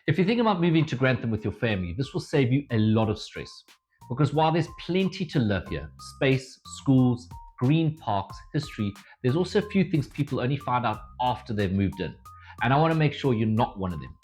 If you think about moving to Grantham with your family, this will save you a lot of stress. Because while there's plenty to love here, space, schools, green parks, history, there's also a few things people only find out after they've moved in. And I want to make sure you're not one of them.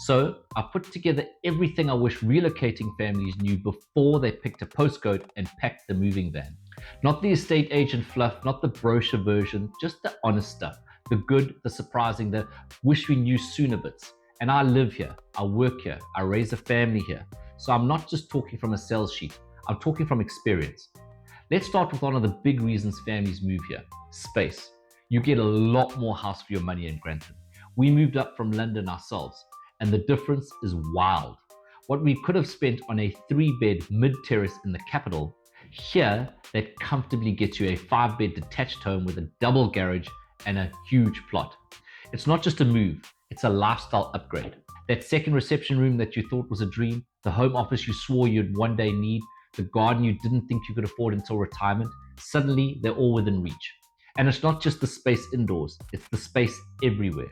So I put together everything I wish relocating families knew before they picked a postcode and packed the moving van. Not the estate agent fluff, not the brochure version, just the honest stuff. The good, the surprising, the wish we knew sooner bits. And I live here, I work here, I raise a family here. So I'm not just talking from a sales sheet, I'm talking from experience. Let's start with one of the big reasons families move here, space. You get a lot more house for your money in Grantham. We moved up from London ourselves, and the difference is wild. What we could have spent on a 3-bed mid-terrace in the capital, here that comfortably gets you a 5-bed detached home with a double garage and a huge plot. It's not just a move, it's a lifestyle upgrade. That second reception room that you thought was a dream, the home office you swore you'd one day need, the garden you didn't think you could afford until retirement, suddenly they're all within reach. And it's not just the space indoors, it's the space everywhere.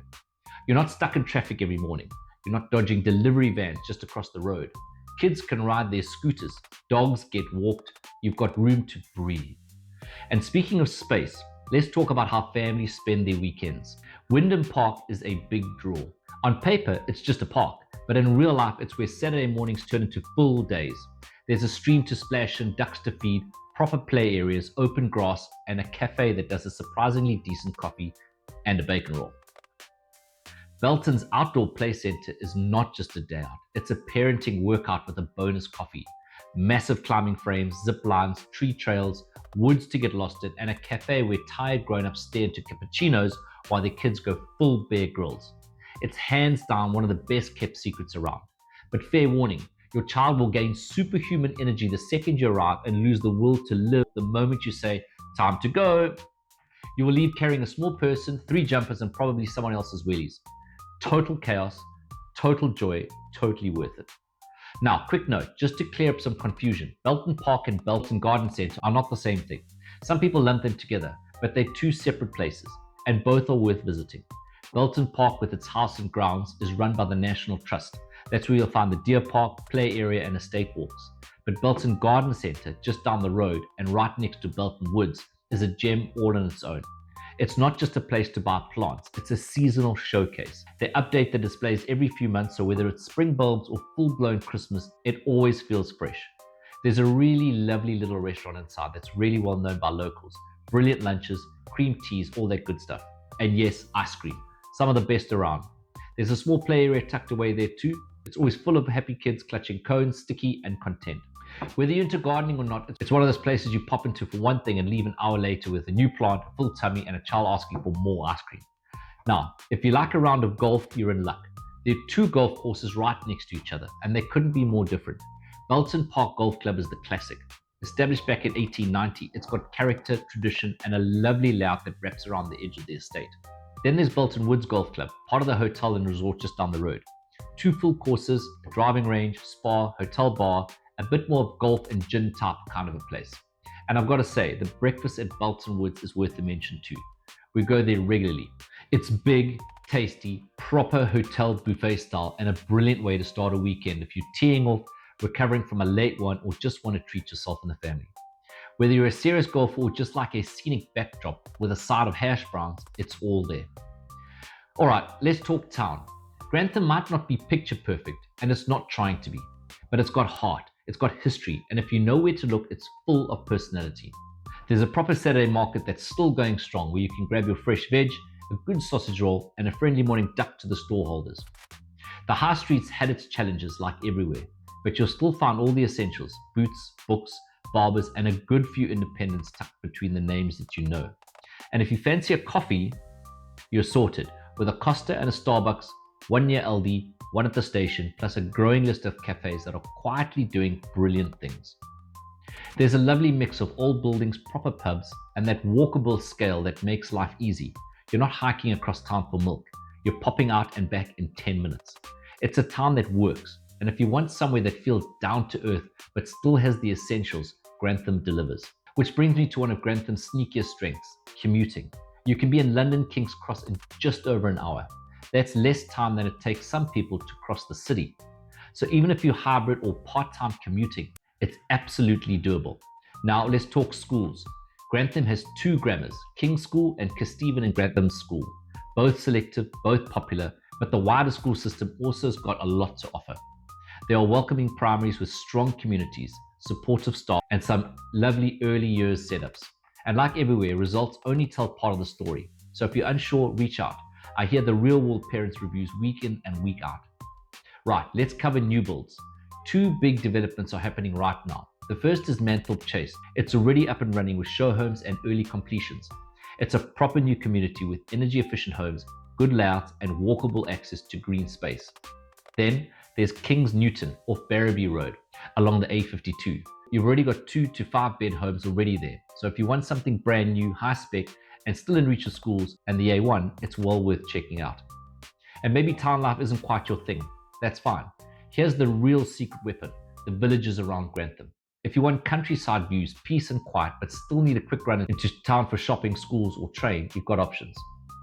You're not stuck in traffic every morning. You're not dodging delivery vans just across the road. Kids can ride their scooters. Dogs get walked. You've got room to breathe. And speaking of space, let's talk about how families spend their weekends. Wyndham Park is a big draw. On paper, it's just a park, but in real life, it's where Saturday mornings turn into full days. There's a stream to splash in, ducks to feed, proper play areas, open grass, and a cafe that does a surprisingly decent coffee and a bacon roll. Belton's outdoor play center is not just a day out, it's a parenting workout with a bonus coffee. Massive climbing frames, zip lines, tree trails, woods to get lost in, and a cafe where tired grown-ups stare into cappuccinos while their kids go full Bear Grylls. It's hands down one of the best kept secrets around. But fair warning, your child will gain superhuman energy the second you arrive and lose the will to live the moment you say, time to go. You will leave carrying a small person, 3 jumpers, and probably someone else's wheelies. Total chaos, total joy, totally worth it. Now, quick note, just to clear up some confusion, Belton Park and Belton Garden Centre are not the same thing. Some people lump them together, but they're 2 separate places, and both are worth visiting. Belton Park with its house and grounds is run by the National Trust. That's where you'll find the deer park, play area, and estate walks. But Belton Garden Centre, just down the road and right next to Belton Woods, is a gem all on its own. It's not just a place to buy plants, it's a seasonal showcase. They update the displays every few months, so whether it's spring bulbs or full-blown Christmas, it always feels fresh. There's a really lovely little restaurant inside that's really well known by locals. Brilliant lunches, cream teas, all that good stuff. And yes, ice cream, some of the best around. There's a small play area tucked away there too. It's always full of happy kids clutching cones, sticky, and content. Whether you're into gardening or not, it's one of those places you pop into for one thing and leave an hour later with a new plant, a full tummy, and a child asking for more ice cream. Now, if you like a round of golf, you're in luck. There are 2 golf courses right next to each other, and they couldn't be more different. Belton Park Golf Club is the classic. Established back in 1890, it's got character, tradition, and a lovely layout that wraps around the edge of the estate. Then there's Belton Woods Golf Club, part of the hotel and resort just down the road. 2 full courses, a driving range, spa, hotel bar, a bit more of golf and gin type kind of a place. And I've got to say, the breakfast at Belton Woods is worth a mention too. We go there regularly. It's big, tasty, proper hotel buffet style, and a brilliant way to start a weekend if you're teeing off, recovering from a late one, or just want to treat yourself and the family. Whether you're a serious golfer or just like a scenic backdrop with a side of hash browns, it's all there. All right, let's talk town. Grantham might not be picture perfect, and it's not trying to be, but it's got heart. It's got history, and if you know where to look, it's full of personality. There's a proper Saturday market that's still going strong, where you can grab your fresh veg, a good sausage roll, and a friendly morning duck to the store holders. The high streets had its challenges like everywhere, but you'll still find all the essentials: boots, books, barbers, and a good few independents tucked between the names that you know. And if you fancy a coffee, you're sorted, with a Costa and a Starbucks, 1 near LD, 1 at the station, plus a growing list of cafes that are quietly doing brilliant things. There's a lovely mix of old buildings, proper pubs, and that walkable scale that makes life easy. You're not hiking across town for milk. You're popping out and back in 10 minutes. It's a town that works, and if you want somewhere that feels down to earth but still has the essentials, Grantham delivers. Which brings me to one of Grantham's sneakiest strengths, commuting. You can be in London King's Cross in just over an hour. That's less time than it takes some people to cross the city. So even if you're hybrid or part-time commuting, it's absolutely doable. Now let's talk schools. Grantham has two grammars, King's School and Stephen and Grantham School. Both selective, both popular, but the wider school system also has got a lot to offer. There are welcoming primaries with strong communities, supportive staff, and some lovely early years setups. And like everywhere, results only tell part of the story. So if you're unsure, reach out. I hear the real world parents reviews week in and week out. Right, let's cover new builds. Two big developments are happening right now. The first is Manthorpe Chase. It's already up and running with show homes and early completions. It's a proper new community with energy efficient homes, good layouts, and walkable access to green space. Then there's Kings Newton off Barrowby Road along the A52. You've already got 2 to 5 bed homes already there. So if you want something brand new, high spec, and still in reach of schools and the A1, it's well worth checking out. And maybe town life isn't quite your thing. That's fine. Here's the real secret weapon, the villages around Grantham. If you want countryside views, peace and quiet, but still need a quick run into town for shopping, schools, or train, you've got options.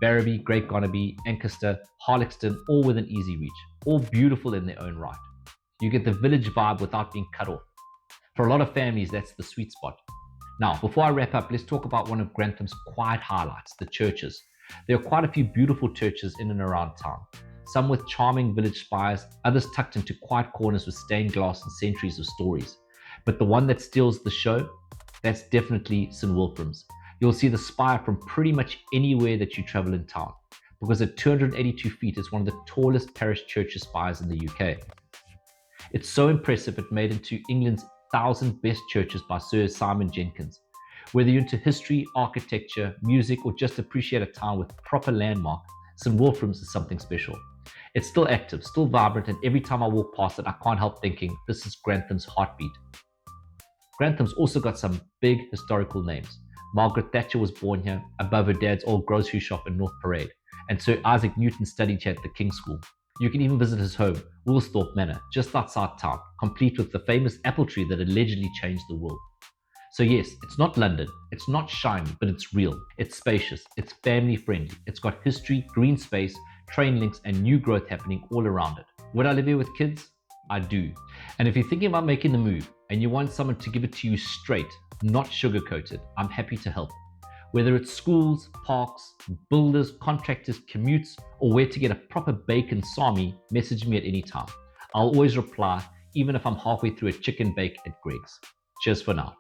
Barrowby, Great Gonaby, Ancaster, Harlexton, all within easy reach, all beautiful in their own right. You get the village vibe without being cut off. For a lot of families, that's the sweet spot. Now, before I wrap up, let's talk about one of Grantham's quiet highlights, the churches. There are quite a few beautiful churches in and around town, some with charming village spires, others tucked into quiet corners with stained glass and centuries of stories. But the one that steals the show, that's definitely St. Wulfram's. You'll see the spire from pretty much anywhere that you travel in town, because at 282 feet, it's one of the tallest parish church spires in the UK. It's so impressive it made into England's 1,000 best churches by Sir Simon Jenkins. Whether you're into history, architecture, music, or just appreciate a town with proper landmark, St. Wulfram's is something special. It's still active, still vibrant, and every time I walk past it, I can't help thinking this is Grantham's heartbeat. Grantham's also got some big historical names. Margaret Thatcher was born here, above her dad's old grocery shop in North Parade, and Sir Isaac Newton studied here at the King's School. You can even visit his home, Woolsthorpe Manor, just outside town, complete with the famous apple tree that allegedly changed the world. So yes, it's not London, it's not shiny, but it's real. It's spacious, it's family friendly, it's got history, green space, train links, and new growth happening all around it. Would I live here with kids? I do. And if you're thinking about making the move and you want someone to give it to you straight, not sugar-coated, I'm happy to help. Whether it's schools, parks, builders, contractors, commutes, or where to get a proper bacon salmi, message me at any time. I'll always reply, even if I'm halfway through a chicken bake at Greg's. Cheers for now.